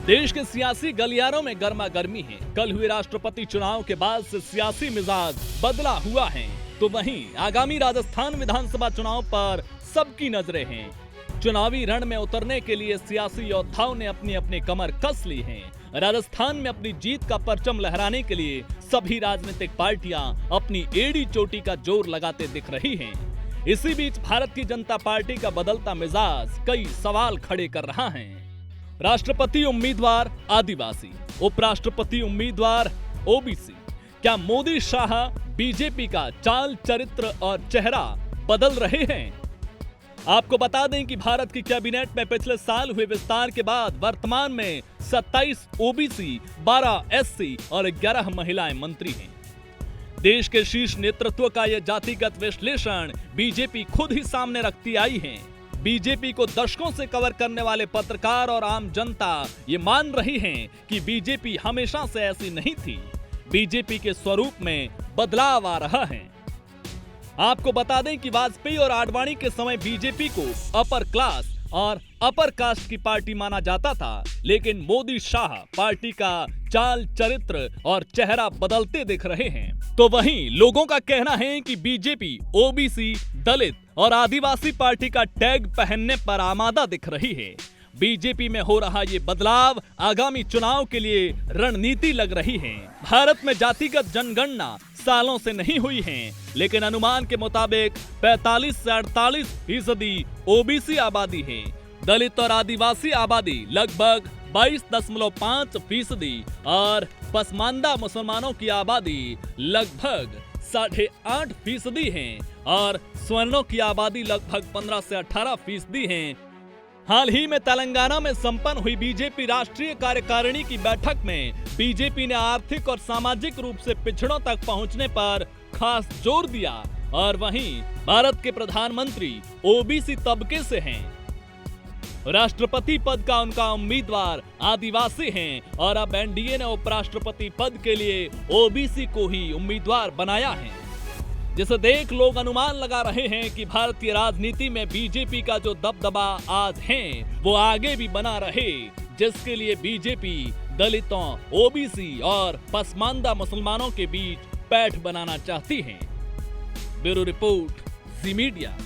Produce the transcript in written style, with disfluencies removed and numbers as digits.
देश के सियासी गलियारों में गर्मा गर्मी है। कल हुए राष्ट्रपति चुनाव के बाद से सियासी मिजाज बदला हुआ है, तो वहीं आगामी राजस्थान विधानसभा चुनाव पर सबकी नजरें हैं। चुनावी रण में उतरने के लिए सियासी योद्धाओं ने अपनी अपनी कमर कस ली है। राजस्थान में अपनी जीत का परचम लहराने के लिए सभी राजनीतिक पार्टियां अपनी एड़ी चोटी का जोर लगाते दिख रही हैं। इसी बीच भारत की जनता पार्टी का बदलता मिजाज कई सवाल खड़े कर रहा है। राष्ट्रपति उम्मीदवार आदिवासी, उपराष्ट्रपति उम्मीदवार ओबीसी, क्या मोदी शाह बीजेपी का चाल चरित्र और चेहरा बदल रहे हैं? आपको बता दें कि भारत की कैबिनेट में पिछले साल हुए विस्तार के बाद वर्तमान में 27 ओबीसी, 12 एससी और 11 महिलाएं मंत्री हैं। देश के शीर्ष नेतृत्व का यह जातिगत विश्लेषण बीजेपी खुद ही सामने रखती आई है। बीजेपी को दशकों से कवर करने वाले पत्रकार और आम जनता ये मान रही हैं कि बीजेपी हमेशा से ऐसी नहीं थी। बीजेपी के स्वरूप में बदलाव आ रहा है। आपको बता दें कि वाजपेयी और आडवाणी के समय बीजेपी को अपर क्लास और अपर कास्ट की पार्टी माना जाता था, लेकिन मोदी शाह पार्टी का चाल चरित्र और चेहरा बदलते दिख रहे हैं। तो वहीं लोगों का कहना है कि बीजेपी ओबीसी, दलित और आदिवासी पार्टी का टैग पहनने पर आमादा दिख रही है। बीजेपी में हो रहा ये बदलाव आगामी चुनाव के लिए रणनीति लग रही है। भारत में जातिगत जनगणना सालों से नहीं हुई है, लेकिन अनुमान के मुताबिक 45 से 48% ओबीसी आबादी है। दलित और आदिवासी आबादी लगभग 22.5% और पसमानदा मुसलमानों की आबादी लगभग 8.5% है और स्वर्णों की आबादी लगभग 15 से 18% है। हाल ही में तेलंगाना में संपन्न हुई बीजेपी राष्ट्रीय कार्यकारिणी की बैठक में बीजेपी ने आर्थिक और सामाजिक रूप से पिछड़ों तक पहुंचने पर खास जोर दिया और वहीं भारत के प्रधानमंत्री ओबीसी तबके से हैं। राष्ट्रपति पद का उनका उम्मीदवार आदिवासी हैं और अब एनडीए ने उपराष्ट्रपति पद के लिए ओबीसी को ही उम्मीदवार बनाया है, जिसे देख लोग अनुमान लगा रहे हैं कि भारतीय राजनीति में बीजेपी का जो दबदबा आज है वो आगे भी बना रहे, जिसके लिए बीजेपी दलितों, ओबीसी और पसमानदा मुसलमानों के बीच पैठ बनाना चाहती है। ब्यूरो रिपोर्ट, जी मीडिया।